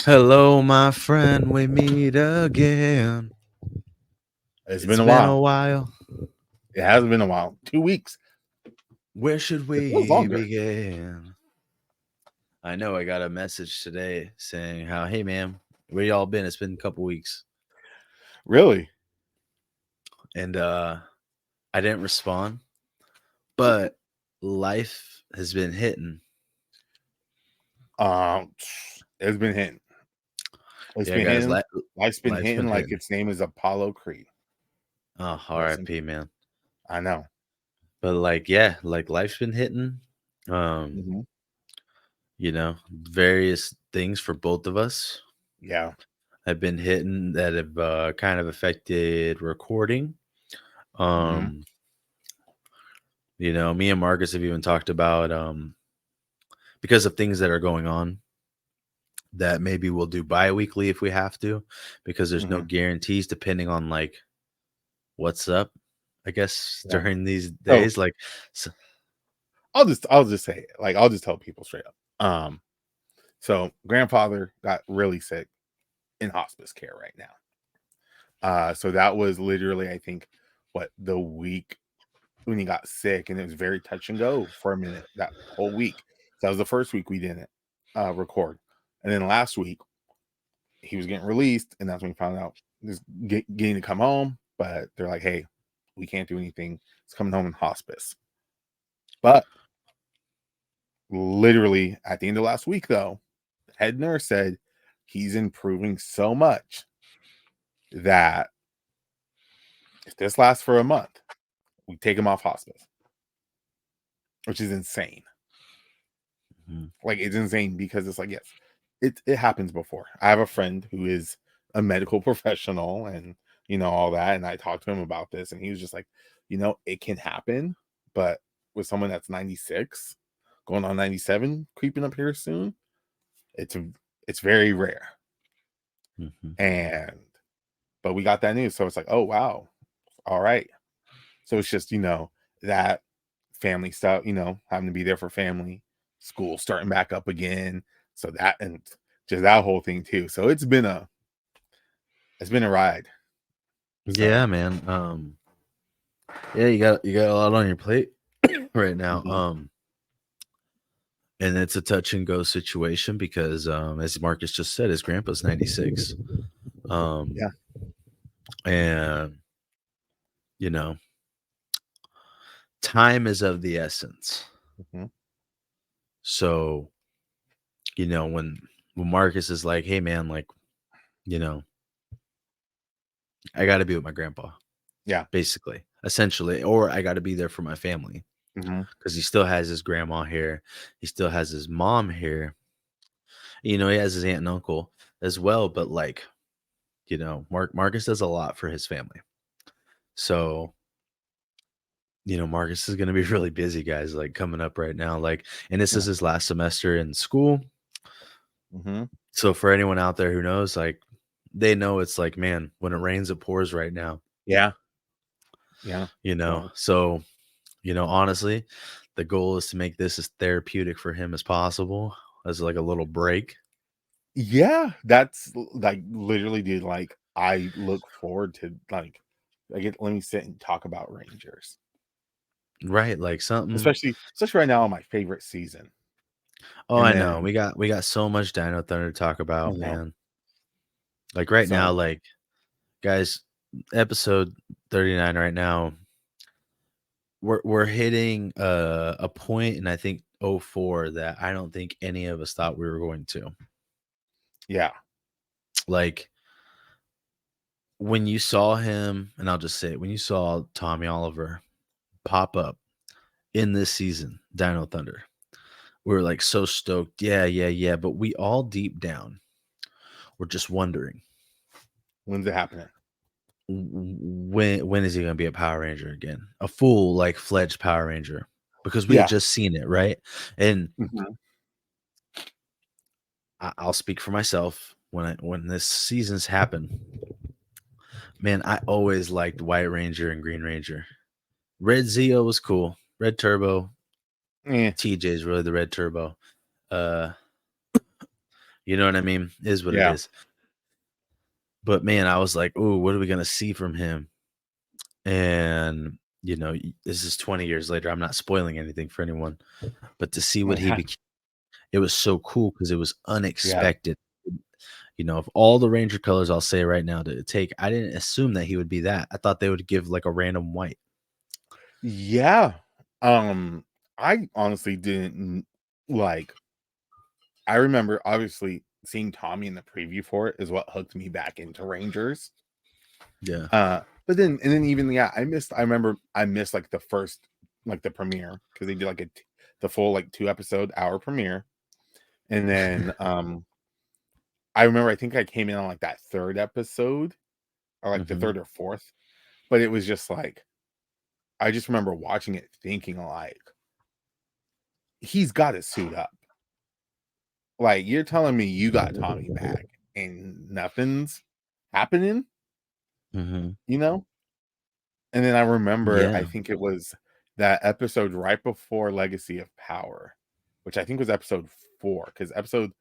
Hello, my friend. We meet again. It's been It's a been a while. while. It hasn't been a while. 2 weeks. Where should It feels we longer. begin? I know I got a message today saying how, hey, man, where y'all been? It's been a couple weeks. Really? And I didn't respond, but life has been hitting. Um, it's been hitting. It's Yeah, been guys, hitting. Life's been life's been hitting like hitting. its name is Apollo Creed. Oh, Rest in RIP, peace. man. I know. But yeah, life's been hitting. Um, Hmm. various things for both of us Yeah. have been hitting that have kind of affected recording. Hmm. Um, me and Marcus have even talked about because of things that are going on that maybe we'll do bi-weekly if we have to, because there's no Hmm. guarantees depending on like what's up, I guess, Yeah. during these So days. Like, so, I'll just say it. Like I'll just tell people straight up. So grandfather got really sick in hospice care right now. So that was literally, I think, what, the week when he got sick, and it was very touch and go for a minute that whole week. So that was the first week we didn't record, and then last week he was getting released, and that's when we found out he's getting to come home. But they're like, "Hey, we can't do anything. He's coming home in hospice." But literally at the end of last week, though, the head nurse said he's improving so much that if this lasts for a month, we take him off hospice, which is insane. mhm. Like it's insane because it's like, yes, it happens before. I have a friend who is a medical professional and all that, and I talked to him about this, and he was just like, it can happen, but with someone that's 96, going on 97, creeping up here soon, it's it's very rare. Mhm. And but we got that news, so it's like, oh wow, all right. So it's just that family stuff, having to be there for family, school starting back up again. So that, and just that whole thing too. So it's been a ride. So Yeah, man. Yeah, you got a lot on your plate right now. mhm. And it's a touch and go situation because, as Marcus just said, his grandpa's 96. Um, Yeah. and you know, time is of the essence. Hmm. So, when Marcus is like, "Hey, man, like, you know, I got to be with my grandpa," Yeah. basically, essentially, or I got to be there for my family Hmm. because he still has his grandma here, he still has his mom here, he has his aunt and uncle as well. But like, Marcus does a lot for his family, so Marcus is going to be really busy, guys, like coming up right now. Like, and this is Yeah. his last semester in school. Hmm. So for anyone out there who knows, like, they know it's like, man, when it rains, it pours right now, Yeah. Yeah. So So, honestly, the goal is to make this as therapeutic for him as possible, as like a little break. yeah, that's like literally, dude. Like I look forward to let me sit and talk about Rangers, Right. Like something. especially right now on my favorite season. Oh, And I know. then We got so much Dino Thunder to talk I about, know. man. Like right now, So like, guys, episode 39 right now, we're hitting a point, and I think '04 that I don't think any of us thought we were going to. yeah. Like, when you saw him, and I'll just say it, when you saw Tommy Oliver pop up in this season, Dino Thunder, we were like so stoked. Yeah, yeah, yeah. But we all deep down were just wondering, When's it happening? when is he gonna be a Power Ranger again? A full, like, fledged Power Ranger. Because we had Yeah. just seen it, right? And Mhm. I'll speak for myself. When this season's happened, man, I always liked White Ranger and Green Ranger. Red Zeo was cool. Red Turbo, Yeah. TJ is really the Red Turbo. Uh, You know what I mean? Is what it Yeah. is. But man, I was like, "Ooh, what are we gonna see from him?" And this is 20 years later. I'm not spoiling anything for anyone, but to see what he Yeah. became, it was so cool because it was Yeah. unexpected. Of all the Ranger colors, I'll say right now to take, I didn't assume that he would be that. I thought they would give like a random white. Yeah. Um, I honestly didn't like I remember obviously seeing Tommy in the preview for it is what hooked me back into Rangers. Yeah. But then even yeah, I remember I missed like the first like the premiere because they did like the full like 2 episode hour premiere. And then I remember I think I came in on like that third episode or like the Hmm. third or fourth, but it was just like I just remember watching it thinking like he's got to suit up. Like you're telling me you got Tommy back and nothing's happening, Hmm. you know? And then I remember, I Yeah. think it was that episode right before Legacy of Power, which I think was episode 4, because I think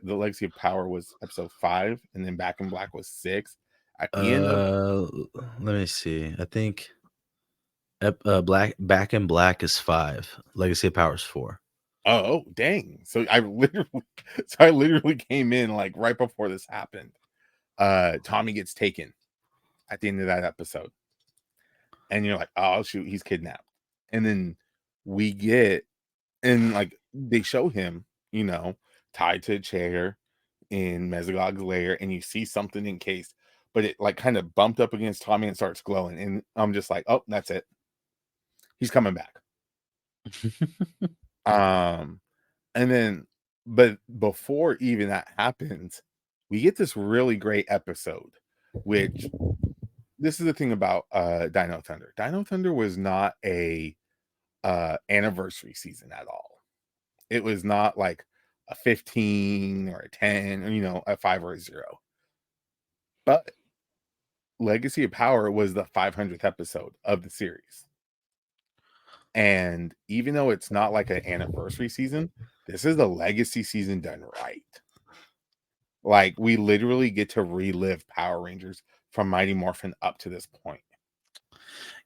the Legacy of Power was episode 5, and then Back in Black was 6. At the end of Let me see. I think Black Back in Black is 5. Legacy of Power is 4. oh dang! I literally came in like right before this happened. Tommy gets taken at the end of that episode, and you're like, oh shoot, he's kidnapped, and then we get and like they show him, tied to a chair in Mesogog's lair, and you see something encased, but it like kind of bumped up against Tommy and starts glowing. And I'm just like, oh, that's it. He's coming back. Um, and then, but before even that happens, we get this really great episode, which this is the thing about Dino Thunder. Dino Thunder was not a anniversary season at all. It was not like a 15 or a 10 or a 5 or a 0. But Legacy of Power was the 500th episode of the series. And even though it's not like an anniversary season, this is the legacy season done right. Like we literally get to relive Power Rangers from Mighty Morphin up to this point.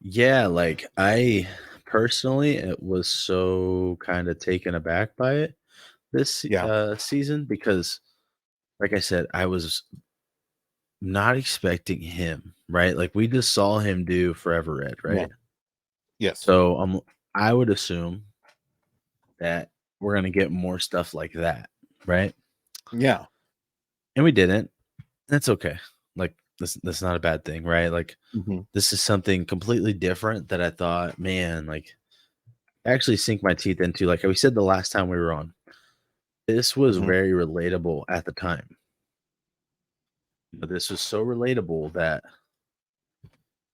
Yeah, like I personally it was so kind of taken aback by it Yeah. season because like I said, I was not expecting him, right? Like we just saw him do Forever Red, Yeah. right? Yes. So I would assume that we're gonna get more stuff like that, right? Yeah. And we didn't. That's okay. Like that's not a bad thing, right? Like Hmm. this is something completely different that I thought, man, like actually sink my teeth into. Like we said the last time we were on, this was Hmm. very relatable at the time. This was so relatable that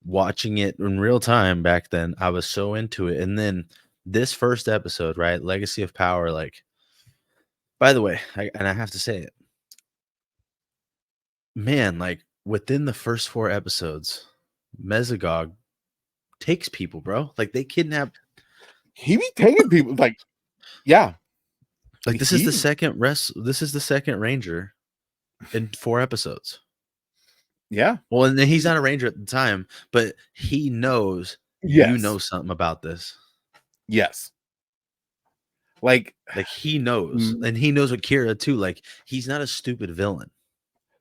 watching it in real time back then, I was so into it. And then this first episode, right? Legacy of Power, like, by the way, and I have to say it, man, like within the first 4 episodes, Mesogog takes people, bro. Like they kidnap, He be taking people like, yeah. like He this is the second Ranger in 4 episodes. yeah. Well, and then he's not a Ranger at the time, but he knows you know Yes. something about this. Yes. Like Like he knows, mm, and he knows what Kira too. Like he's not a stupid villain.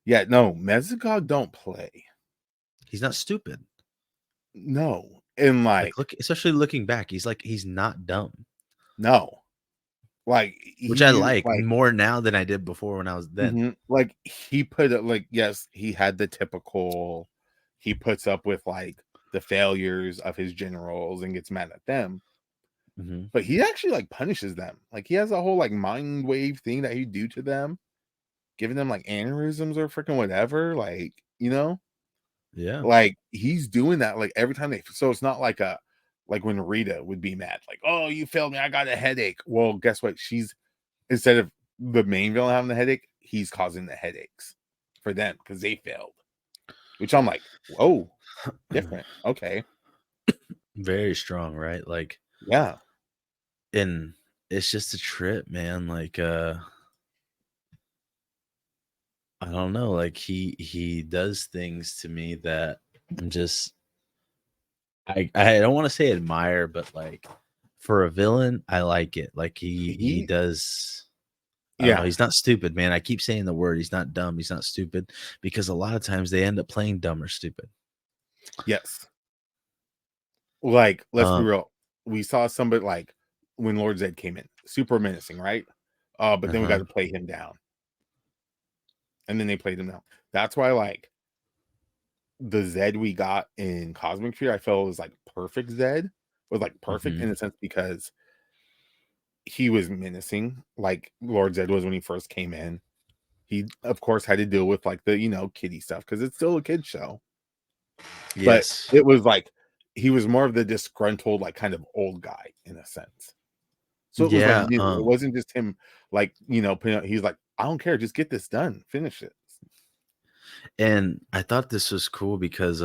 yeah, no, Mesogog don't play. He's not stupid. No. And Like like, look, especially looking back, he's not dumb, no. Like which I he like like more now than I did before when I was then. like he put it like yes, he had the typical he puts up with like the failures of his generals and gets mad at them. Hmm. But he actually like punishes them. Like he has a whole like mind wave thing that he do to them, giving them like aneurysms or freaking whatever. Like, Yeah, like he's doing that like every time so it's not like a like when Rita would be mad, like, oh, you failed me, I got a headache. Well, guess what? She's instead of the main villain having the headache, he's causing the headaches for them because they failed. Which I'm like, whoa, different. Okay. very strong, right? Like, Yeah. and it's just a trip, man. Like, I don't know, like he does things to me that I'm just I don't want to say admire, but like for a villain, I like it. Like he He, does. I don't know. yeah, He's not stupid, man. I keep saying the word. He's not dumb. He's not stupid because a lot of times they end up playing dumb or stupid. yes. Like, let's be Um. real. We saw somebody like when Lord Zed came in, super menacing, right? But then we got Uh-huh. to play him down, and then they played him down. That's why, like, the Zed we got in Cosmic Fear, I felt was like perfect Zed, was like perfect Hmm. in a sense because he was menacing, like Lord Zed was when he first came in. He, of course, had to deal with like the kiddie stuff because it's still a kid show, but Yes. it was like he was more of the disgruntled, like kind of old guy in a sense. So it was like Yeah. new. It wasn't just him, like he's like, I don't care, just get this done, finish it. And I thought this was cool because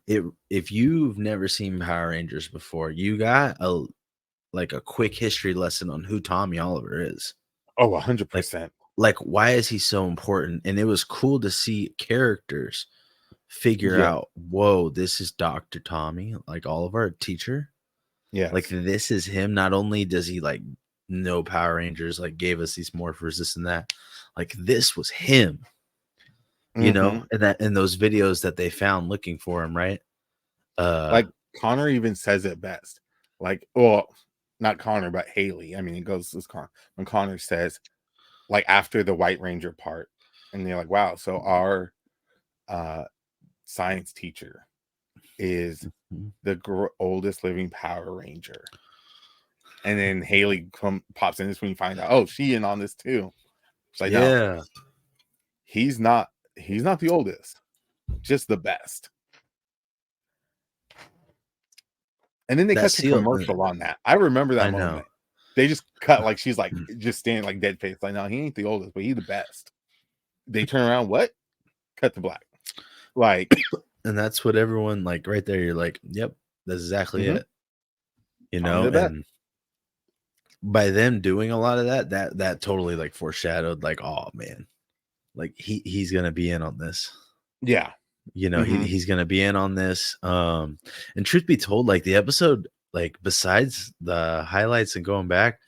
it if you've never seen Power Rangers before, you got a like a quick history lesson on who Tommy Oliver is. Oh, Like 100%. why is he so important? And it was cool to see characters figure Yeah. out, whoa, this is Dr. Tommy, like Oliver, teacher. Like Yes. this is him. Not only does he like know Power Rangers, like gave us these morphers, this and that. Like this was him, Hmm. and that in those videos that they found looking for him, right? Uh Like Connor even says it best. Like, well, not Connor, but Haley. I mean, it goes this Connor when Connor says, like after the White Ranger part, and they're like, wow, so our uh science teacher is mhm. the oldest living Power Ranger. And then Haley pops in this when you find out, oh, she in on this too. It's like, no, Yeah. he's not the oldest, just the best. And then they That cut to seal commercial on that. I remember that I know. moment. They just cut like she's like just standing like dead face. Like, no, he ain't the oldest, but he's the best. They turn around, what? Cut to black. Like, And that's what everyone like right there, you're like, yep, that's exactly mm-hmm, it. Tommy the best. And by them doing a lot of that, that totally like foreshadowed like, oh man, like he's gonna be in on this. Yeah. Mm-hmm. He's gonna be in on this. And truth be told, like the episode, like besides the highlights and going back,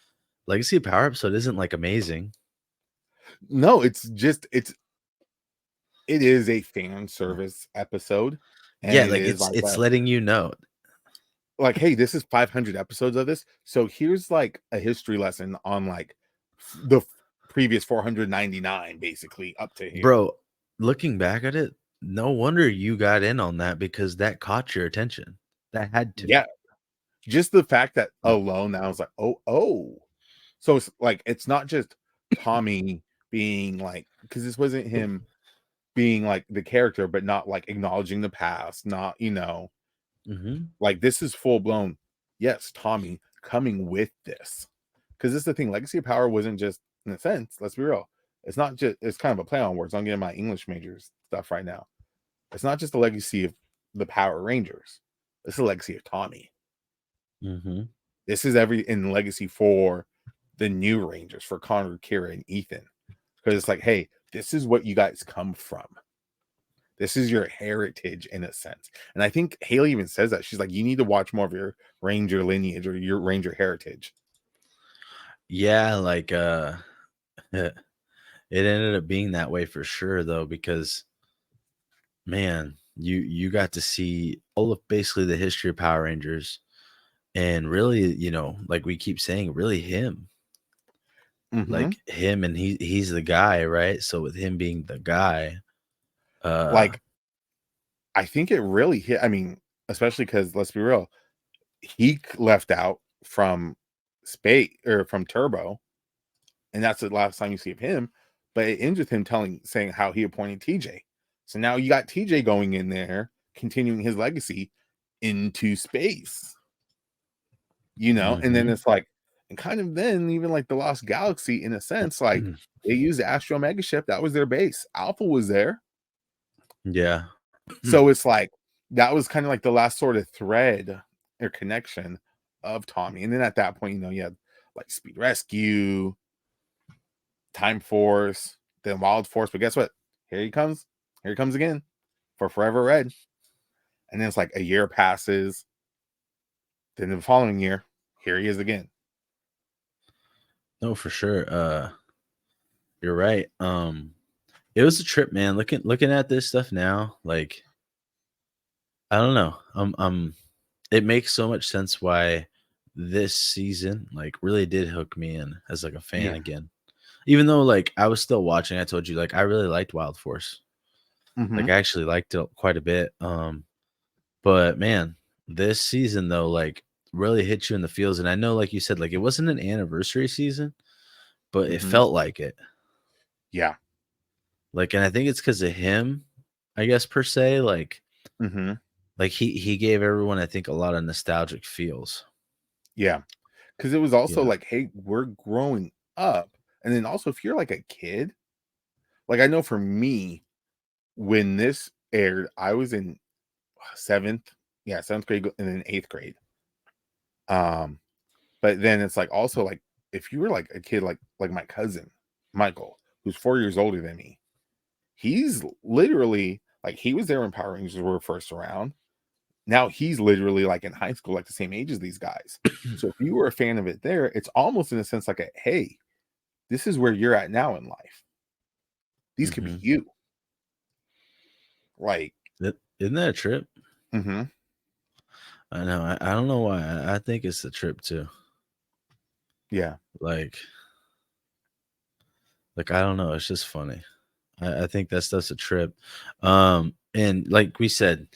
Legacy of Power episode isn't like amazing. No, it is a fan service episode, and Yeah, it like is like it's letting you know. like, hey, this is 500 episodes of this, so here's like a history lesson on like the previous 499, basically up to here. Bro, looking back at it, no wonder you got in on that because that caught your attention. That had to. Yeah, just the fact that alone, I was like, oh. So it's like it's not just Tommy being like, because this wasn't him being like the character, but not like acknowledging the past, not Mhm. like this is full blown. Yes, Tommy coming with this, because this is the thing. Legacy of Power wasn't just in a sense. Let's be real. It's not just. It's kind of a play on words. I'm getting my English majors stuff right now. It's not just the legacy of the Power Rangers. It's the legacy of Tommy. Mhm. This is every in legacy for the new Rangers, for Connor, Kira, and Ethan. Because it's like, hey, this is what you guys come from. This is your heritage in a sense. And I think Haley even says that. She's like, you need to watch more of your Ranger lineage or your Ranger heritage. Yeah, like it ended up being that way for sure though because man, you got to see all of basically the history of Power Rangers and really, like we keep saying, really him. Mm-hmm. Like him and he's the guy, right? So with him being the guy, uh Like, I think it really hit. I mean, especially because let's be real, he left out from Space or from Turbo, and that's the last time you see of him. But it ends with him saying how he appointed TJ. So now you got TJ going in there, continuing his legacy into space, and then mhm. it's like, and kind of then even like the Lost Galaxy in a sense, like they used the Astro Mega Ship, that was their base. Alpha was there. Yeah. So it's like that was kind of like the last sort of thread or connection of Tommy. And then at that point, you had like Speed Rescue, Time Force, then Wild Force. But guess what? Here he comes. Here he comes again for Forever Red. And then it's like a year passes. Then the following year, here he is again. No, for sure. You're right. It was a trip, man. Looking at this stuff now, like I don't know. It makes so much sense why this season like really did hook me in as like a fan Yeah. again. Even though like I was still watching, I told you like I really liked Wild Force. Mm-hmm. Like I actually liked it quite a bit. But man, this season though, like really hit you in the feels. And I know, like you said, like it wasn't an anniversary season, but it Mm-hmm. felt like it. Yeah. Like, and I think it's because of him, I guess per se. Mm-hmm. Like he gave everyone, I think, a lot of nostalgic feels. Yeah. Because it was also Yeah. like, hey, we're growing up. And then also, if you're like a kid, like I know for me, when this aired, I was in seventh grade and then eighth grade. But then it's like also like if you were like a kid, like my cousin Michael, who's 4 years older than me, he's literally like he was there when Power Rangers were first around. Now he's literally like in high school, like the same age as these guys. So if you were a fan of it there, it's almost in a sense like a hey, this is where you're at now in life. These could be Mm-hmm. you. Like, Isn't that a trip? mm-hmm. I know. I don't know why. I think it's the trip too. Yeah. Like, I don't know. It's just funny. I think that stuff's a trip. And like we said,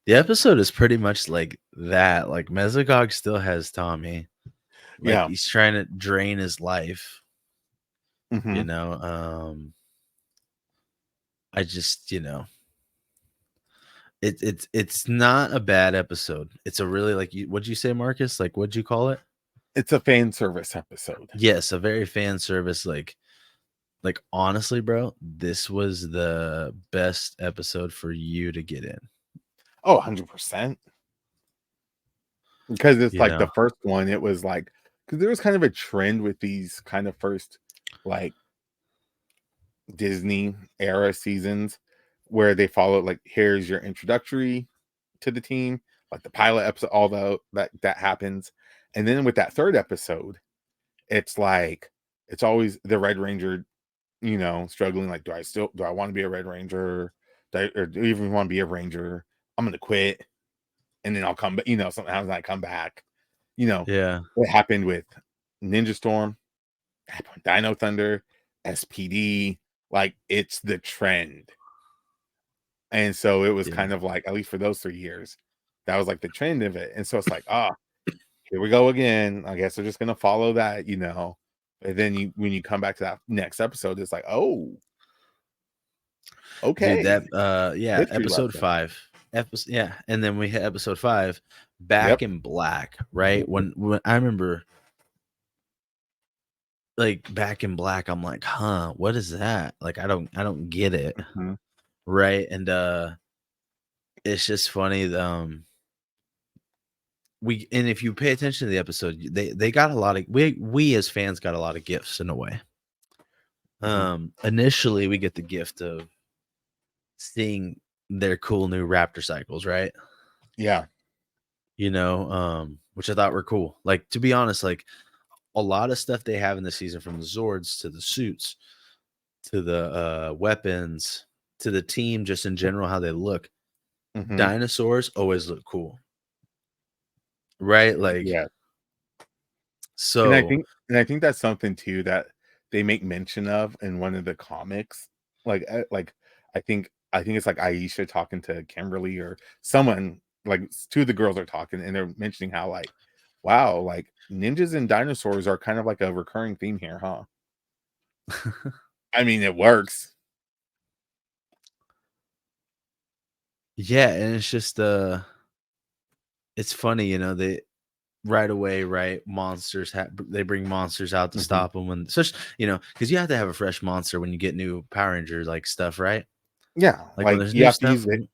the episode is pretty much like that. Like Mesogog still has Tommy. Like Yeah. he's trying to drain his life. Mm-hmm. You know. I just it's not a bad episode. It's a really like what'd you say, Marcus? Like what'd you call it? It's a fan service episode. Yes, a very fan service like honestly, bro, this was the best episode for you to get in. Oh, 100%. Because it's You like the know? first one, it was like because there was kind of a trend with these kind of first like Disney era seasons where they followed like here's your introductory to the team, like the pilot episode, although that happens. And then with that third episode, it's like it's always the Red Ranger, struggling like, do I want to be a Red Ranger? Or do I even want to be a Ranger? I'm gonna quit and then I'll come back, sometimes I come back. Yeah. What happened with Ninja Storm, happened with Dino Thunder, SPD, like it's the trend. And so it was Yeah. kind of like, at least for those 3 years, that was like the trend of it. And so it's like, here we go again. I guess they're just gonna follow that. And then when you come back to that next episode, it's like, oh, Dude, that okay. yeah, History episode lesson. 5. Yeah, and then we hit episode 5, Yep. Back in Black, right? When I remember like Back in Black, I'm like, "Huh, what is that?" Like I don't get it, Mhm. right? And it's just funny and if you pay attention to the episode, they got a lot of we as fans got a lot of gifts in a way. Mhm. Initially we get the gift of seeing their cool new Raptor cycles, right? Yeah. Which I thought were cool. Like to be honest, like a lot of stuff they have in the season, from the Zords to the suits to the weapons to the team, just in general, how they look. Mhm. Dinosaurs always look cool, right? Like Yeah. And I so, think and I think that's something too that they make mention of in one of the comics. Like I think it's like Aisha talking to Kimberly or someone, like two of the girls are talking and they're mentioning how like, wow, like ninjas and dinosaurs are kind of like a recurring theme here, huh? I mean, it works. yeah, and it's just it's funny, they right away, right? They bring monsters out to Mhm. stop them when such, because you have to have a fresh monster when you get new Power Ranger like stuff, right? Yeah, Like when like there's you new have to stuff, use it.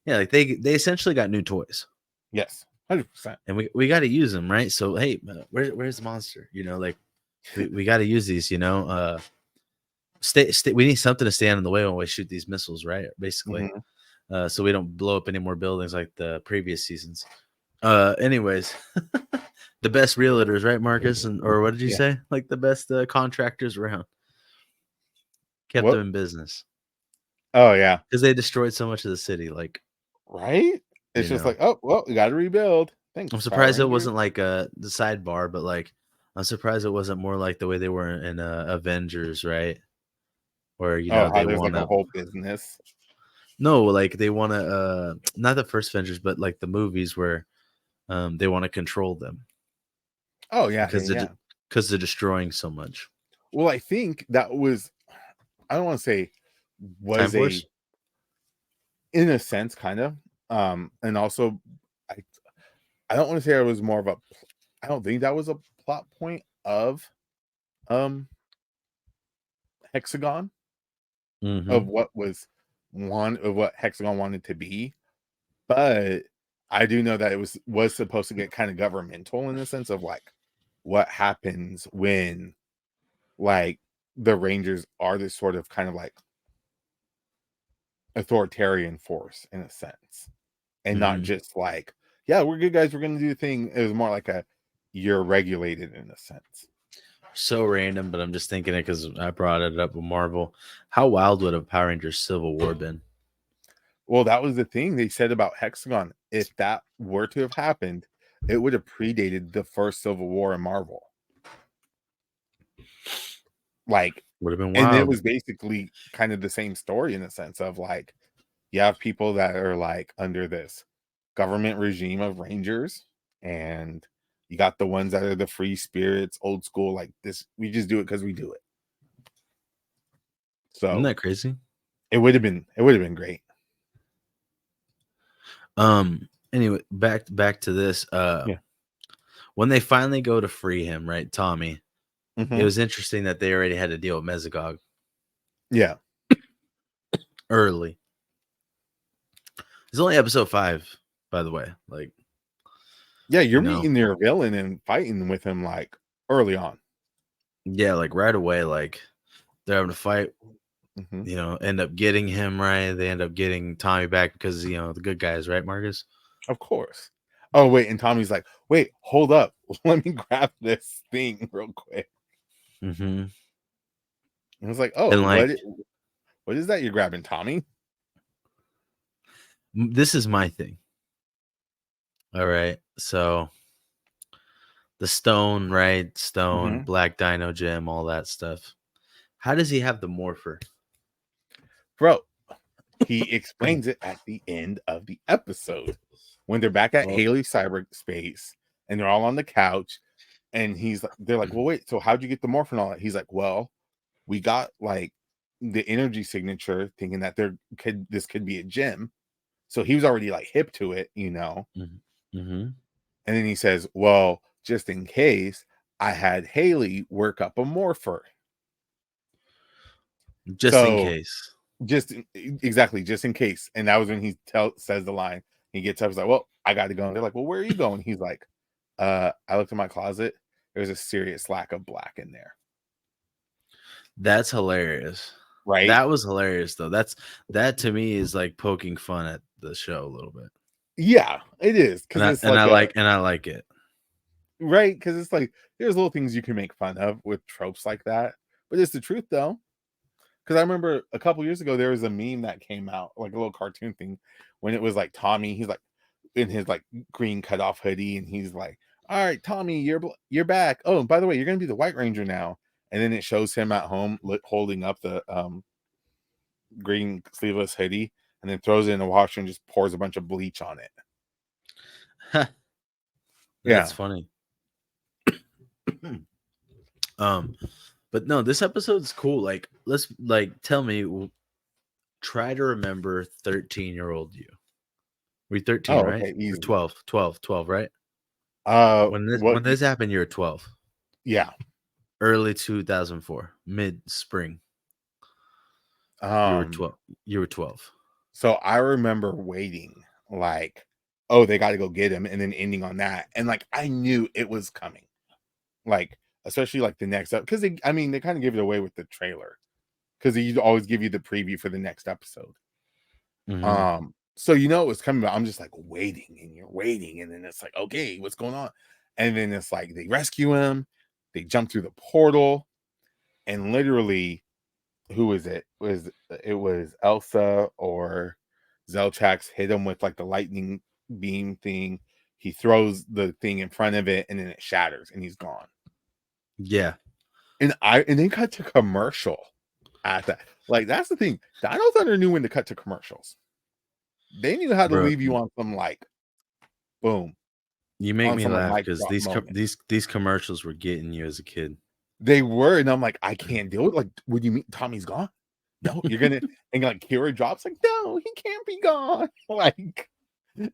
yeah, like they essentially got new toys, Yes, 100%. and we got to use them, right? So hey, where's the monster? Like we got to use these, stay. We need something to stand in the way when we shoot these missiles, right? Basically, Mhm. so we don't blow up any more buildings like the previous seasons. Anyways, the best realtors, right, Marcus? And or what did you Yeah. say? Like the best contractors around kept them What? in business Oh, yeah. because they destroyed so much of the city. Like, Right? It's you just know, like, "Oh, well, we gotta rebuild. I'm Thanks, Power surprised it Rangers." wasn't like the sidebar, but like I'm surprised it wasn't more like the way they were in Avengers, right? Where Oh, how they there's, want like, a to whole business. no, like they want to not the first Avengers, but like the movies where they want to control them Oh, yeah, yeah, because yeah. they're destroying so much. Well, I think that was I don't wanna say Time was a Force. in a sense, kind of, and also, I I don't wanna say it was more of a I don't think that was a plot point of, um, Hexagon, of Hmm. what was one of what Hexagon wanted to be, but I do know that it was supposed to get kinda governmental in the sense of, like, what happens when, like, the Rangers are this sort of kind of, like, authoritarian force in a sense, and not Hmm. just like, "Yeah, we're good guys, we're gonna do the thing." It was more like a, "You're regulated," in a sense. So random, but I'm just thinking it because I brought it up with Marvel. How wild would a Power Rangers Civil War been? Well, that was the thing they said about Hexagon. If that were to have happened, it would have predated the first Civil War in Marvel. Like, Would have been and it wild. was basically kind of the same story in the sense of like, you have people that are like under this government regime of Rangers, and you got the ones that are the free spirits, old school, like this, we just do it because we do it. Isn't So that crazy? it would have been great. Anyway, back to this. Yeah. When they finally go to free him, right, Tommy, it Hmm. was interesting that they already had to deal with Mesogog Yeah. early. It's only episode 5, by the way. Like, Yeah, you're you know, meeting your villain and fighting with him like early on. yeah, like right away, like they're having to fight, Hmm. end up getting him right. They end up getting Tommy back because, the good guys, right, Marcus? Of course. Oh, wait, and Tommy's like, "Wait, hold up. Let me grab this thing real quick." Hmm. And it's like, "Oh, And like, what is that you're grabbing, Tommy?" this is my thing. All right. So the stone, right? Stone, Hmm. black dino gem, all that stuff. How does he have the morpher? Bro, he explains it at the end of the episode when they're back at Well, Haley cyberspace and they're all on the couch, and they're like, "Well, wait, so how'd you get the morph and all that?" He's like, "Well, we got like the energy signature, thinking that this could be a gem." So he was already like hip to it. mm-hmm. And then he says, "Well, just in case, I had Haley work up a morpher." Just in So case. exactly, just in case. And that was when says the line. He gets up, he's like, "Well, I got to go." And they're like, "Well, where are you going?" He's like, I looked in my closet. There's a serious lack of black in there." That's hilarious. Right? That was hilarious though. That to me is like poking fun at the show a little bit. Yeah, it is And because I it's and I like like and I like it. right, because it's like there's little things you can make fun of with tropes like that, but it's the truth though. Because I remember a couple years ago there was a meme that came out, like a little cartoon thing, when it was like Tommy, he's like in his like green cutoff hoodie, and he's like, "All right, Tommy, you're back. Oh, and by the way, you're gonna be the White Ranger now." And then it shows him at home holding up the green sleeveless hoodie, and then throws it in the washer and just pours a bunch of bleach on it. That's Yeah. funny. um, but no, this episode's cool. Like, let's like tell me. Try to remember 13-year-old you. Were you 13, Oh, right? okay, Or easy. 12, 12, 12, right? What? When this happened, you were 12. Yeah. Early 2004, mid spring. You were Um. 12. You were 12. So I remember waiting, like, oh, they got to go get him, and then ending on that, and like I knew it was coming, like especially like the next up because they kind of gave it away with the trailer. because he'd always give you the preview for the next episode. Mhm. So you know what's coming, but I'm just like waiting, and you're waiting, and then it's like, okay, what's going on? And then it's like they rescue him, they jump through the portal, and literally, who is it? It was Elsa or Zeltrax hit him with like the lightning beam thing. He throws the thing in front of it, and then it shatters, and he's gone. Yeah. And then cut to commercial at that. Like that's the thing. Dino Thunder knew when to cut to commercials. They knew how to Bro, leave you on some like boom, you make on me some laugh mic because drop moment. these commercials were getting you as a kid. They were, and I'm like, I can't deal with like, what do you mean Tommy's gone? No, you're gonna and like Kira drops like, no, he can't be gone. Like,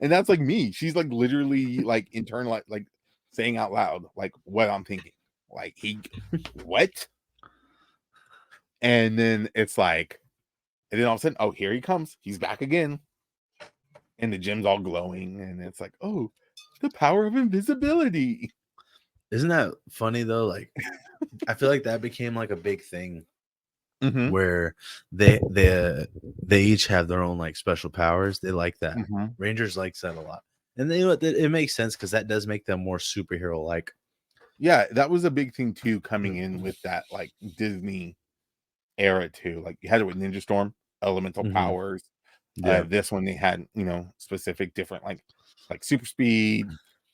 and that's like me. She's like literally like internal like saying out loud like what I'm thinking. Like he what? And then it's like, and then all of a sudden, oh, here he comes. He's back again. And the gym's all glowing, and it's like, oh, the power of invisibility. Isn't that funny though? Like, I feel like that became like a big thing Mm-hmm. where they each have their own like special powers. They like that. Mm-hmm. Rangers likes that a lot, and they it makes sense because that does make them more superhero like. Yeah, that was a big thing too, coming in with that like Disney era too. Like you had it with Ninja Storm, elemental Mhm. powers. Yeah. This one they had, specific different like super speed,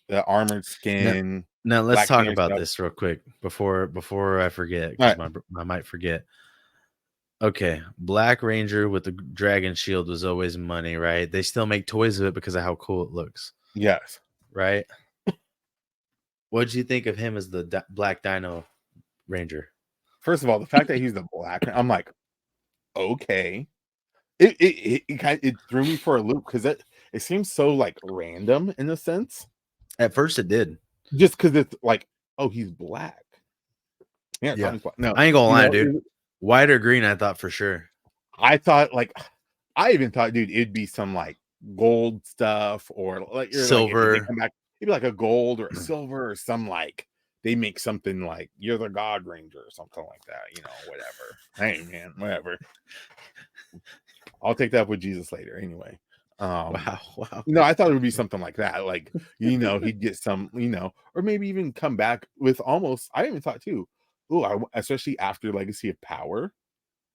the armored Now, skin, now let's Black talk Panther about stuff. this real quick before I forget All because right. I might forget. Okay, Black Ranger with the dragon shield was always money, right? They still make toys of it because of how cool it looks, Yes. right? What did you think of him as the Black Dino Ranger? First of all, the fact that he's the black, I'm like, okay. It threw me for a loop because it seems so like random in a sense. At first, it did. Just because it's like, oh, he's black. Yeah, Yeah, Tommy's black. No, I ain't gonna you lie, know, dude. White or green, I thought for sure. I thought like I even thought, dude, it'd be some like gold stuff, or like you're like if they Silver. come back, it'd be like a gold or a silver or some like they make something like you're the God Ranger or something like that, whatever. Hey man, whatever. I'll take that up with Jesus later anyway. Um, Wow, wow. I thought it would be something like that. Like, he'd get some, or maybe even come back with almost, I even thought too, especially after Legacy of Power,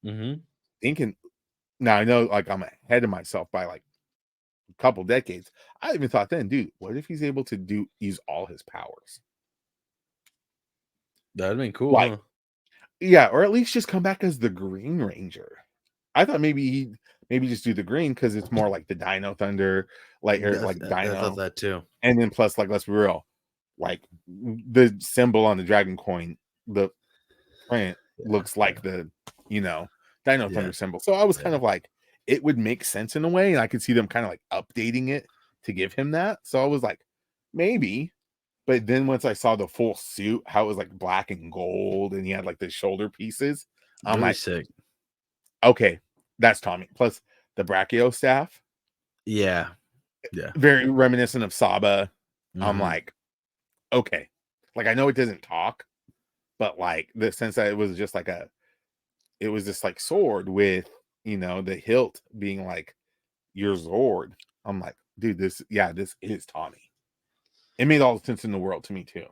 Mm-hmm. thinking, now I know like I'm ahead of myself by like a couple decades. I even thought then, dude, what if he's able to use all his powers? That'd been cool, Like, huh? yeah, or at least just come back as the Green Ranger. I thought maybe he'd maybe just do the green because it's more like the Dino Thunder, like or Yeah, like I thought Dino. that too. And then plus, like, let's be real, like the symbol on the dragon coin, the print Yeah, looks like yeah, the, Dino yeah, Thunder symbol. So I was kind yeah. of like, it would make sense in a way, and I could see them kind of like updating it to give him that. So I was like, maybe. But then once I saw the full suit, how it was like black and gold, and he had like the shoulder pieces, I'm Really like, sick. okay, that's Tommy. Plus the brachio staff, Yeah, yeah. very reminiscent of Saba. I'm Mm-hmm. like, okay. Like I know it doesn't talk, but like the sense that it was this like sword with the hilt being like your Zord. I'm like, dude, this is Tommy. It made all the sense in the world to me too.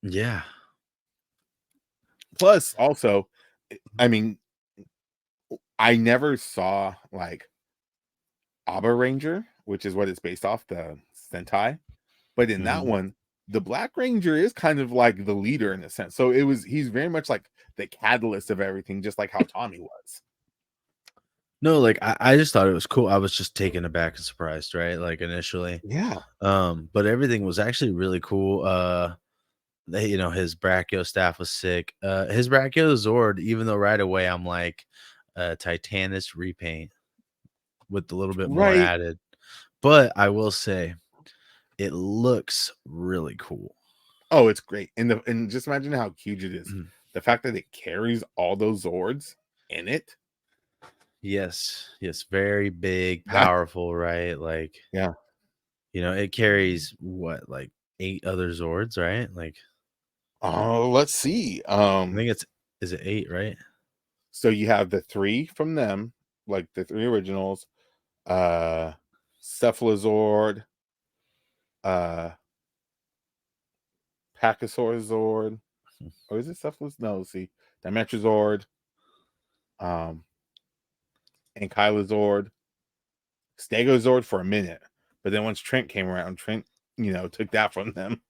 Yeah. Plus, also, I mean, I never saw like Aba Ranger, which is what it's based off, the Sentai. But in that Mm-hmm. one, the Black Ranger is kind of like the leader in a sense. So he's very much like the catalyst of everything, just like how Tommy was. No, like I just thought it was cool. I was just taken aback and surprised, right? Like initially. Yeah. But everything was actually really cool. His brachio staff was sick. His brachio Zord, even though right away I'm like Titanus repaint with a little bit more Right. added. But I will say it looks really cool. Oh, it's great. And just imagine how huge it is. The fact that it carries all those Zords in it. Yes, yes, very big, That powerful, right? Like, yeah. it carries what, like 8 other Zords, right? Like, Oh, let's see. I think it's is it 8, right? So you have the 3 from them, like the 3 originals, Cephalozord, uh, Pachysaurizord, or is it Cephalus? No, see, Dimetrazord, um, Ankylozord, Stegozord for a minute, but then once Trent came around, Trent, took that from them.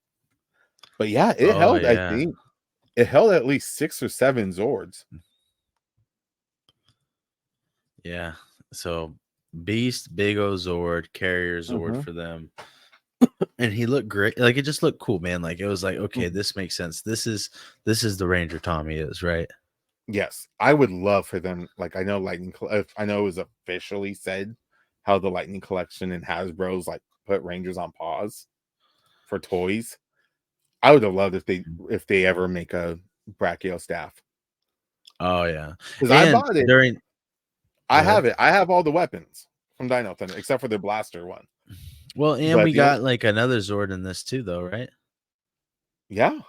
But yeah, it Oh held. I yeah. think it held at least 6 or 7 Zords. Yeah. So Beast, Big O Zord, Carrier Zord Mm-hmm. for them. And he looked great. Like it just looked cool, man. Like it was like, okay, Mm-hmm. this makes sense. This is the Ranger Tommy is, right? Yes, I would love for them. Like I know I know it was officially said how the Lightning Collection and Hasbro's like put Rangers on pause for toys. I would have loved if they ever make a Brachio staff, Oh yeah. because I And bought it. during I go ahead. have it. I have all the weapons from Dino Thunder except for the blaster one. Well, and But we the only got like another Zord in this too, though, right? yeah,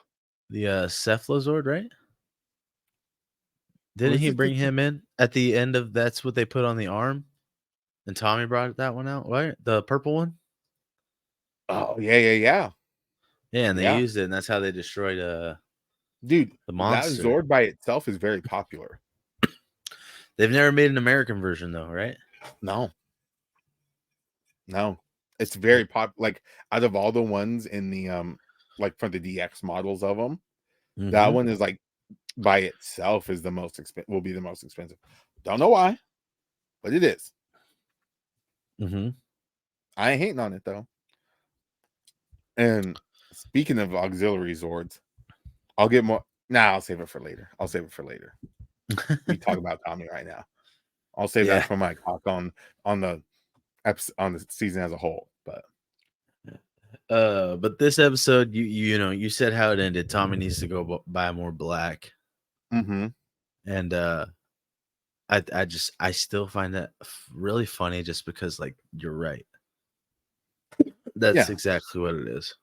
The Cephalozord, right? or Didn't is he it the bring him in at the end of that's what they put on the arm? And Tommy brought that one out, right? The purple one? oh yeah Yeah, and they yeah, used it, and that's how they destroyed dude, the that monster. Zord by itself is very popular. They've never made an American version though, right? No, no, it's Yeah. very pop. Like out of all the ones in the like for the DX models of them, that Mm-hmm. one is like by itself is the most will be the most expensive. Don't know why, but it is. Mm-hmm. I ain't hating on it though. And speaking of auxiliary Zords, I'll get more. Nah, I'll save it for later. I'll save it for later. We talk about Tommy right now. I'll save that Yeah. for my talk on the on the season as a whole. But But this episode, you said how it ended. Tommy needs to go buy more black, mm-hmm. and I still find that really funny, just because like you're right. That's Yeah, exactly what it is.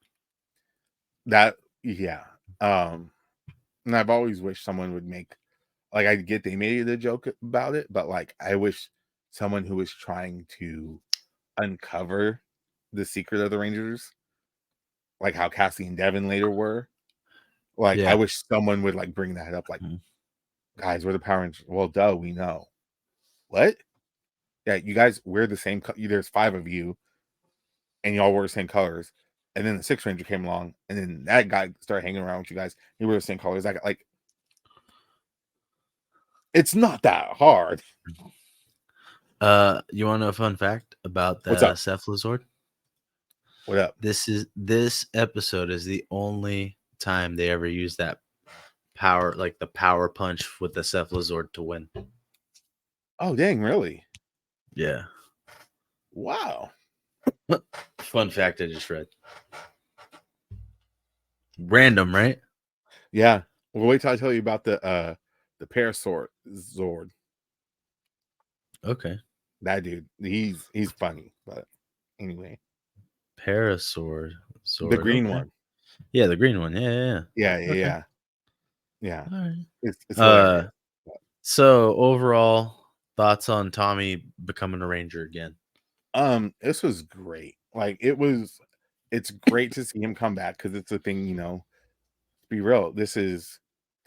that yeah. Um, and I've always wished someone would make like I get they made a joke about it, but like I wish someone who was trying to uncover the secret of the Rangers, like how Cassie and Devin later were. Like I Yeah. wish someone would like bring that up. Like, Mhm. guys, we're the Power Rangers. Well, duh, we know. What? Yeah, you guys wear the same. There's 5 of you, and y'all wear the same colors. And then the 6th Ranger came along, and then that guy started hanging around with you guys. He wore the same colors. Like it's not that hard. You want to know a fun fact about What's the up? Cephalozord? What up? This episode is the only time they ever use that power, like the power punch with the Cephalozord to win. Oh, dang, really? Yeah. Wow. Fun fact I just read. Random, right? Yeah. Well, wait till I tell you about the Parasaur Zord. Okay. That dude, he's funny. But anyway, Parasaur the sword. green Okay. one. Yeah, the green one. Yeah, yeah, Yeah, yeah. Okay. yeah. All right. It's Uh, hilarious. so overall thoughts on Tommy becoming a ranger again? This was great. Like it's great to see him come back because it's a thing, to be real. This is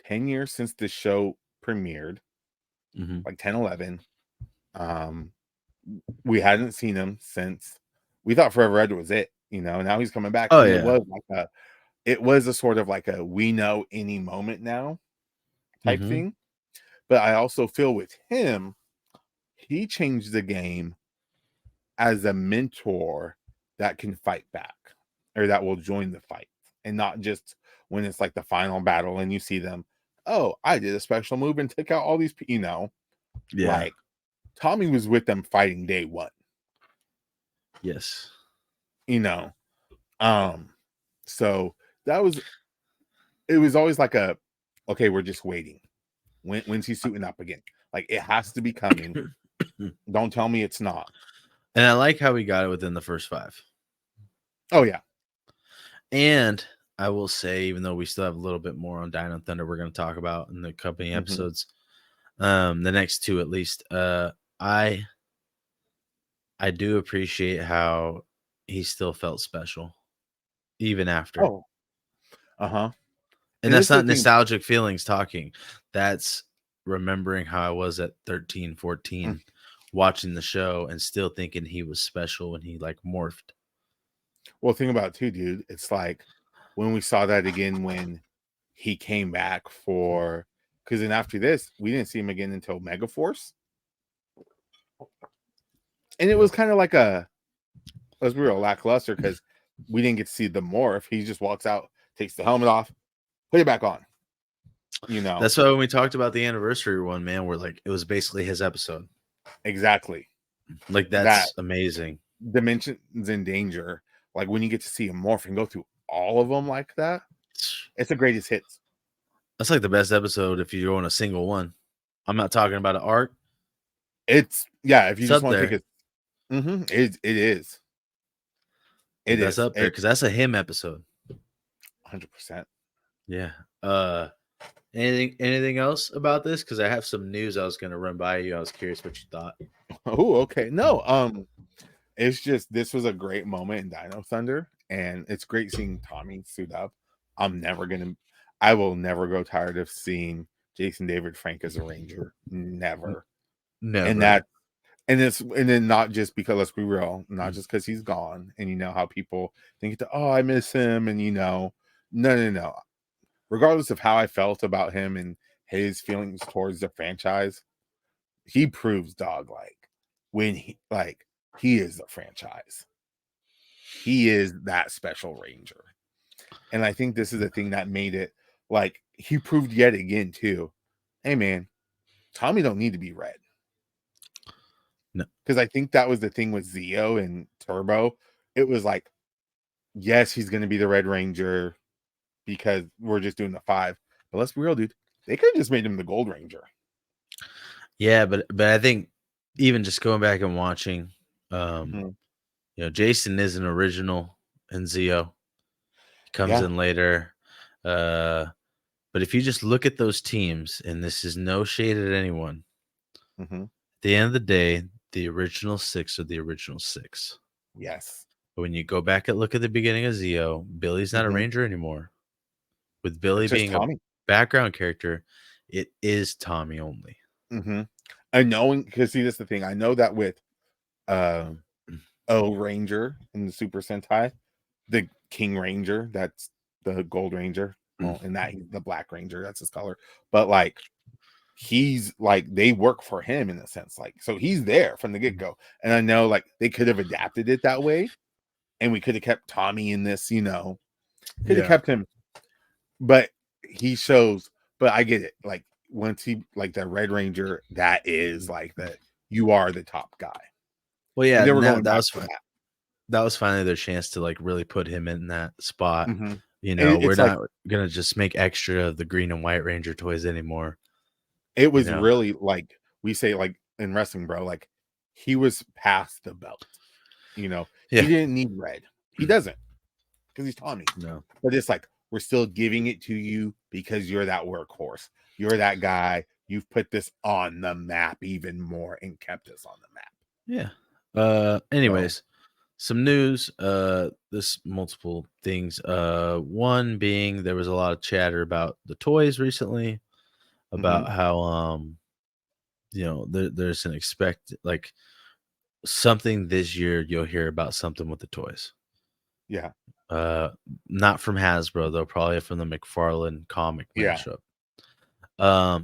10 years since the show premiered, Mm-hmm. like 10, 11. Um, we hadn't seen him since we thought Forever Red was it, now he's coming back, Oh and yeah. it was a sort of like a we know any moment now type Mm-hmm. thing. But I also feel with him, he changed the game as a mentor that can fight back or that will join the fight, and not just when it's like the final battle and you see them, oh, I did a special move and took out all these Yeah. like Tommy was with them fighting day one, Yes. you know. Um so that was it was always like a okay, we're just waiting. When's he suiting up again? Like it has to be coming. Don't tell me it's not. And I like how we got it within the first 5. Oh yeah. And I will say, even though we still have a little bit more on Dino Thunder we're going to talk about in the company Mm-hmm. episodes, The next two at least. I I do appreciate how he still felt special even after. Oh, uh-huh. And And that's this is the not thing. nostalgic feelings talking. That's remembering how I was at 13, Mm, 14, watching the show and still thinking he was special when he like morphed. well, think about it too, dude. It's like when we saw that again when he came back for, because then after this, we didn't see him again until Megaforce. And it was Yep. kind of like let's be real, lackluster because we didn't get to see the morph. He just walks out, takes the helmet off, put it back on. You know, That's why when we talked about the anniversary one, man, we're like, it was basically his episode. exactly. Like, That that's amazing. Dimensions in Danger, like when you get to see him morph and go through all of them like that, it's the greatest hits. That's like the best episode if you're going a single one. I'm not talking about an arc. It's yeah, if you It's just up want to take there. it, it is. It That's is. up there It because that's a him episode. 100%. Yeah. Anything else about this? Because I have some news I was going to run by you. I was curious what you thought. Oh, okay. No, it's just this was a great moment in Dino Thunder, and it's great seeing Tommy suit up. I will never grow tired of seeing Jason David Frank as a Ranger. Never. And Never. that and then not just because, let's be real, not just because he's gone, and you know how people think, oh, I miss him, and you know, no. Regardless of how I felt about him and his feelings towards the franchise, he proves dog when he is the franchise. He is that special Ranger. And I think this is the thing that made it like he proved yet again too. Hey man, Tommy don't need to be red. No. Because I think that was the thing with Zeo and Turbo. It was like, yes, he's gonna be the Red Ranger because we're just doing the 5. But let's be real, dude. They could have just made him the Gold Ranger. Yeah, but I think even just going back and watching, Mm-hmm. Jason is an original in Zeo. He comes Yeah. in later. Uh, but if you just look at those teams, and this is no shade at anyone, Mm-hmm. at the end of the day, the original 6 are the original 6. Yes. But when you go back and look at the beginning of Zeo, Billy's not a Mm-hmm. ranger anymore. With Billy It's just being a Tommy. background character, it is Tommy only. Mm-hmm. And knowing, because see, that's the thing. I know that with uh, O Ranger in the Super Sentai, the King Ranger, that's the Gold Ranger. Well, in that he's the Black Ranger, that's his color. But like he's like they work for him in a sense, like so he's there from the get-go. And I know like they could have adapted it that way, and we could have kept Tommy in this, could have Yeah. kept him, but he shows, but I get it. Like once he like the Red Ranger, that is like that you are the top guy. Well, yeah, And then we're and going that back was to fine. that. That was finally their chance to like really put him in that spot. Mm-hmm. We're It's like not gonna just make extra of the green and white Ranger toys anymore. it You was know, really like we say like in wrestling, bro, like he was past the belt. He yeah, didn't need red. He doesn't because he's Tommy. no, But it's like we're still giving it to you because you're that workhorse. You're that guy. You've put this on the map even more and kept us on the map. yeah. So, Anyways, some news. This multiple things. One being there was a lot of chatter about the toys recently, mm-hmm. about how there's an expect like something this year you'll hear about something with the toys. Yeah, Uh, not from Hasbro though, probably from the McFarlane comic yeah. mashup.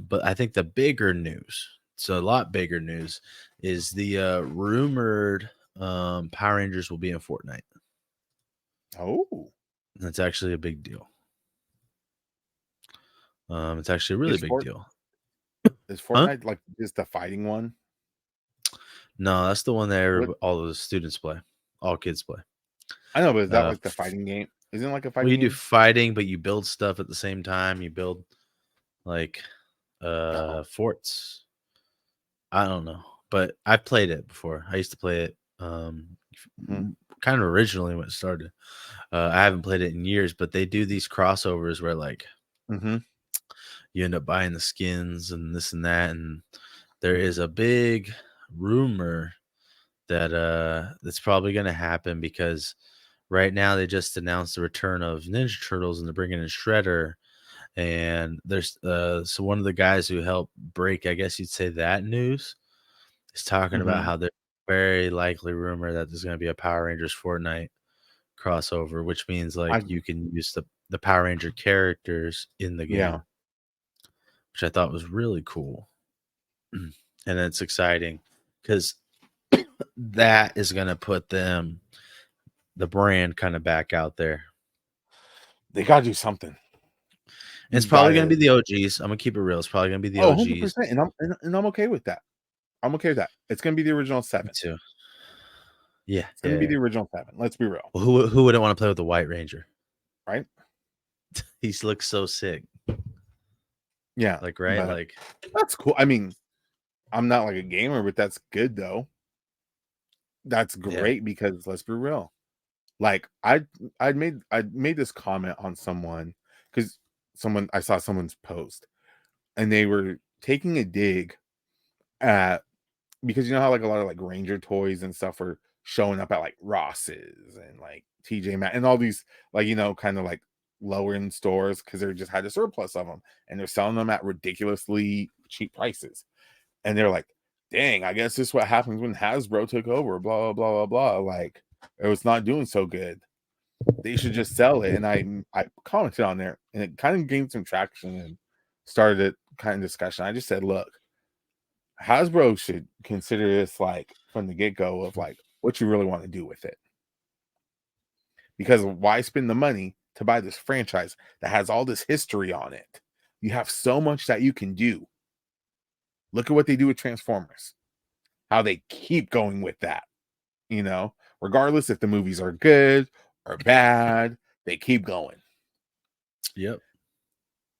But I think the bigger news, so a lot bigger news, is the rumored Power Rangers will be in Fortnite. Oh, That's actually a big deal. It's actually a really is big Fort deal. is Huh? Fortnite like is the fighting one? No, that's the one that What all the students play, all kids play. I know, but is that like the F- fighting game? Isn't it like a well, fighting you do game? fighting, but you build stuff at the same time. You build like No. forts. I don't know, but I've played it before. I used to play it Mm-hmm. kind of originally when it started. I haven't played it in years, but they do these crossovers where like Mm-hmm. you end up buying the skins and this and that. And there is a big rumor that that's probably going to happen because right now they just announced the return of Ninja Turtles and they're bringing in Shredder. And there's so one of the guys who helped break, I guess you'd say, that news is talking about Mhm. how there's very likely rumor that there's going to be a Power Rangers Fortnite crossover, which means like I you can use the Power Ranger characters in the Yeah. game, which I thought was really cool. And it's exciting because that is going to put the brand kind of back out there. They gotta do something. And it's You probably going to gotta be the OGs. I'm going to keep it real. It's probably going to be the Oh, OGs. 100%, and I'm okay with that. I'm okay with that. It's gonna be the original Me 7. too. Yeah, It's gonna yeah, be yeah. the original 7. Let's be real, Well, who wouldn't want to play with the White Ranger? right? He looks so sick. Yeah, Like, right? but Like, that's cool. I mean, I'm not like a gamer, but that's good though. That's yeah. great because let's be real. Like I'd made this comment on someone because someone I saw someone's post and they were taking a dig at because you know how like a lot of like Ranger toys and stuff are showing up at like Ross's and like TJ Maxx and all these like kind of like lower end stores because they just had a surplus of them and they're selling them at ridiculously cheap prices. And they're like, dang, I guess this is what happens when Hasbro took over, blah, blah, blah, blah, blah. Like, it was not doing so good. They should just sell it. And I commented on there and it kind of gained some traction and started a kind of discussion. I just said, look, Hasbro should consider this like from the get-go of like what you really want to do with it. Because why spend the money to buy this franchise that has all this history on it? You have so much that you can do. Look at what they do with Transformers. How they keep going with that, regardless if the movies are good or bad, they keep going. Yep.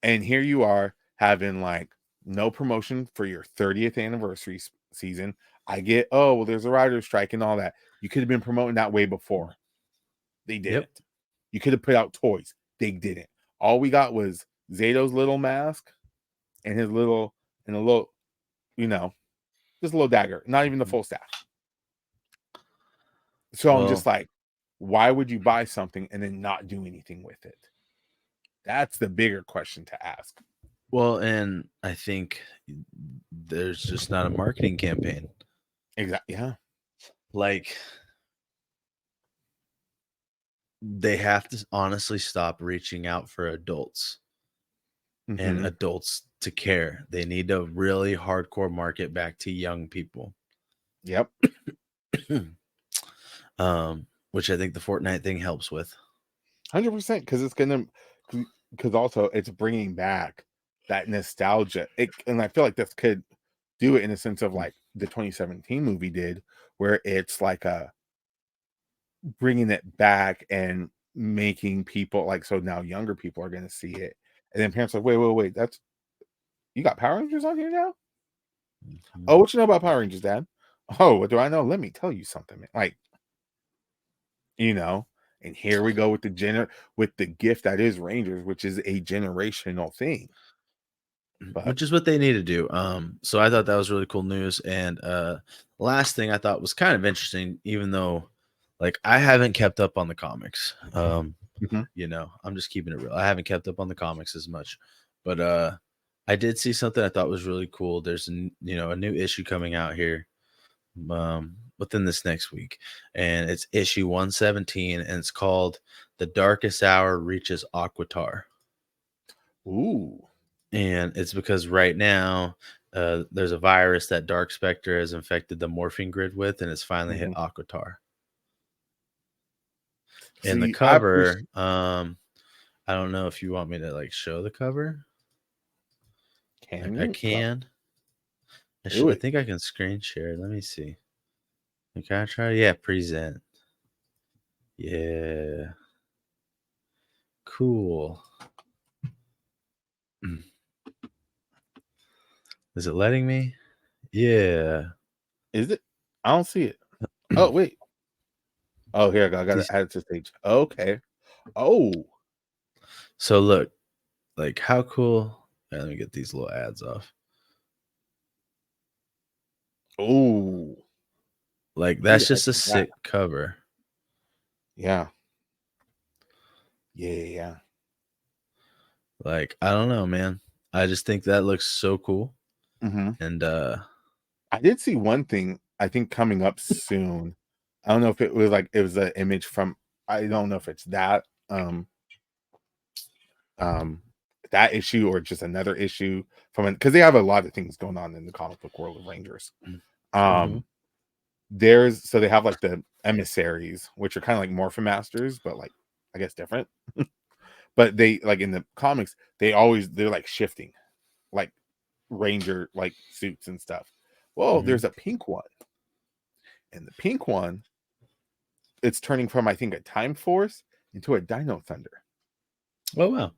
And here you are having like no promotion for your 30th anniversary season. I get, oh, well, there's a writer's strike and all that. You could have been promoting that way before. They Yep. didn't. You could have put out toys. They didn't. All we got was Zato's little mask and his little, and a little, just a little dagger, not even the full staff. So I'm Well, just like, why would you buy something and then not do anything with it? That's the bigger question to ask. well, and I think there's just not a marketing campaign. Exactly. Yeah. Like, they have to honestly stop reaching out for adults and Mm-hmm. adults to care. They need to really hardcore market back to young people. Yep. Which I think the Fortnite thing helps with. 100% because it's gonna because also it's bringing back that nostalgia. And I feel like this could do it in a sense of like the 2017 movie did, where it's like a bringing it back and making people like so now younger people are gonna see it, and then parents are like, wait, that's you got Power Rangers on here now? Mhm. Oh, what you know about Power Rangers, Dad? Oh, what do I know? Let me tell you something, man. Like, and here we go with with the gift that is Rangers, which is a generational thing. But Which is what they need to do. So I thought that was really cool news. And last thing I thought was kind of interesting, even though like I haven't kept up on the comics. mhm, I'm just keeping it real. I haven't kept up on the comics as much. But I did see something I thought was really cool. There's a new issue coming out here within this next week. And it's issue 117 and it's called The Darkest Hour Reaches Aquatar. ooh, And it's because right now there's a virus that Dark Spectre has infected the morphing grid with, and it's finally hit mhm. Aquatar. In the See, I cover, appreciate. I don't know if you want me to like show the cover. Can I you can. do I it? think I can screen share. Let me see. Can I try? Yeah, present. Yeah, cool. Is it letting me? Yeah. Is it? I don't see it. Oh wait. Oh, here I go. I got to These- add it to stage. Okay. Oh, So look, like how cool. Yeah, let me get these little ads off. Oh, Like, who the that's heck just a is that? sick cover. Yeah. Yeah. Like, I don't know, man. I just think that looks so cool. Mm-hmm. And I did see one thing, I think, coming up soon. I don't know if it was like it was an image from, I don't know if it's um that issue or just another issue from, because they have a lot of things going on in the comic book world of Rangers. mhm. So they have like the emissaries, which are kind of like Morphin Masters, but like I guess different. But they, like in the comics, they're like shifting, like Ranger like suits and stuff. Well, Mhm. there's a pink one, and the pink one, it's turning from, I think, a Time Force into a Dino Thunder. Oh wow.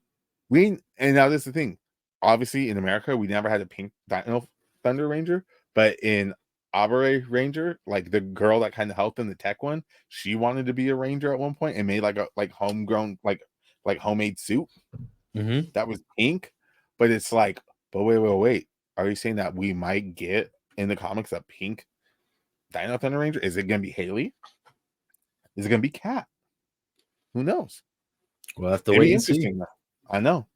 And now this is the thing. Obviously, in America, we never had a pink Dino Thunder Ranger, but in Abare Ranger, like the girl that kind of helped in the tech one, she wanted to be a ranger at one point and made like a homegrown like homemade suit Mhm. that was pink. But it's like, but wait. Are you saying that we might get in the comics a pink Dino Thunder Ranger? Is it gonna be Haley? Is it gonna be Cat? Who knows? We'll have to It'd wait be and see. interesting though. I know.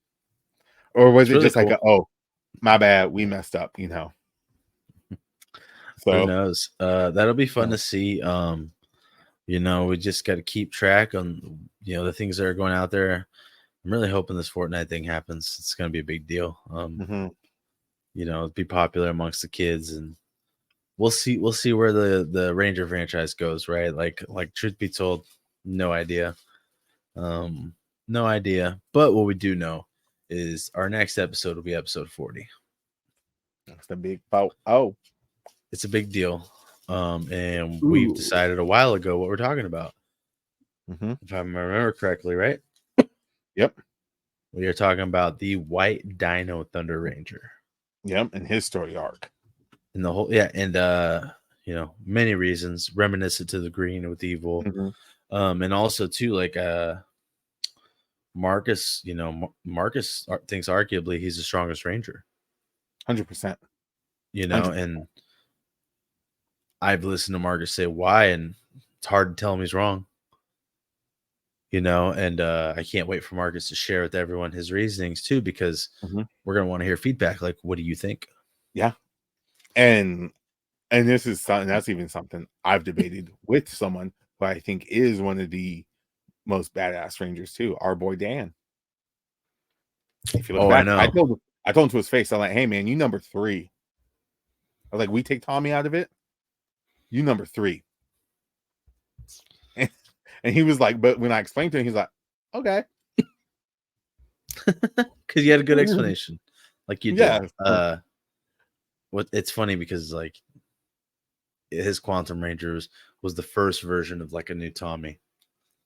Or was It's it really just like cool. oh, my bad, we messed up, you know? Who So knows? That'll be fun yeah. to see. We just got to keep track on the things that are going out there. I'm really hoping this Fortnite thing happens. It's going to be a big deal. Mm-hmm. Be popular amongst the kids, and we'll see where the Ranger franchise goes, right? Like truth be told, no idea. Um, no idea. But what we do know is our next episode will be episode 40. That's the big bout. Oh, It's a big deal. And we've ooh. decided a while ago what we're talking about. Mm-hmm. If I remember correctly, right? Yep. We are talking about the White Dino Thunder Ranger. Yep. And his story arc. And the whole and many reasons reminiscent to the green with evil. Mm-hmm. And also too, like Marcus, Marcus thinks arguably he's the strongest ranger, 100%. and I've listened to Marcus say why, and it's hard to tell him he's wrong. And I can't wait for Marcus to share with everyone his reasonings too, because Mm-hmm. we're going to want to hear feedback. Like, what do you think? Yeah. And this is something that's even something I've debated with someone who I think is one of the most badass Rangers too, our boy Dan. If you look Oh, I back, know. I told him to his face, I'm like, hey man, you number 3. I was like, we take Tommy out of it, you number 3. And he was like, but when I explained to him, he's like, okay. Because you had a good explanation, like you did. Yeah. What it's funny because like his Quantum Rangers was the first version of like a new Tommy,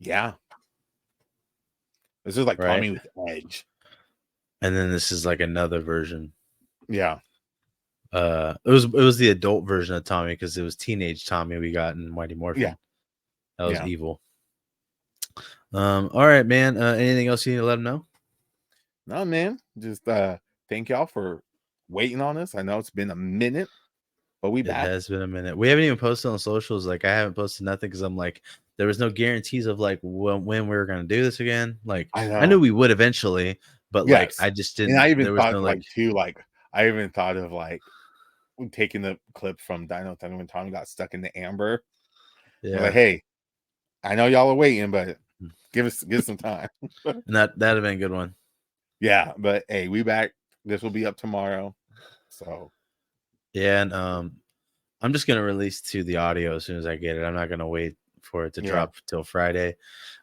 Yeah. This is like right? Tommy with edge. And then this is like another version. Yeah. It was the adult version of Tommy because it was teenage Tommy we got in Mighty Yeah. Morphin. That was Yeah. evil. All right, man. Anything else you need to let them know? No, man. Just thank y'all for waiting on us. I know it's been a minute, but we It back. has been a minute. We haven't even posted on socials. Like I haven't posted nothing because I'm like, there was no guarantees of like when we were gonna do this again. Like I I knew know. we would eventually, but like Yes. I just And didn't. I even There was thought no like, like too, like I even thought of like taking the clip from Dino Thunder when Tommy got stuck in the amber. I was like, yeah. hey, I know y'all are waiting, but give some time. And that'd have been a good one. Yeah, but hey, we back. This will be up tomorrow. So Yeah, and I'm just gonna release to the audio as soon as I get it. I'm not gonna wait for it to yeah. drop till Friday.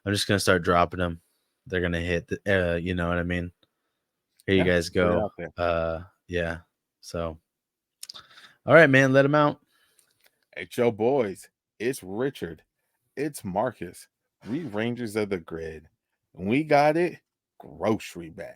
I'm just gonna start dropping them. They're gonna hit. You know what I mean? Here you Yeah. guys Put it go. out there. Yeah. So, all right, man. Let them out. Hey, Joe boys. It's Richard. It's Marcus. We Rangers of the Grid. And we got it grocery bag.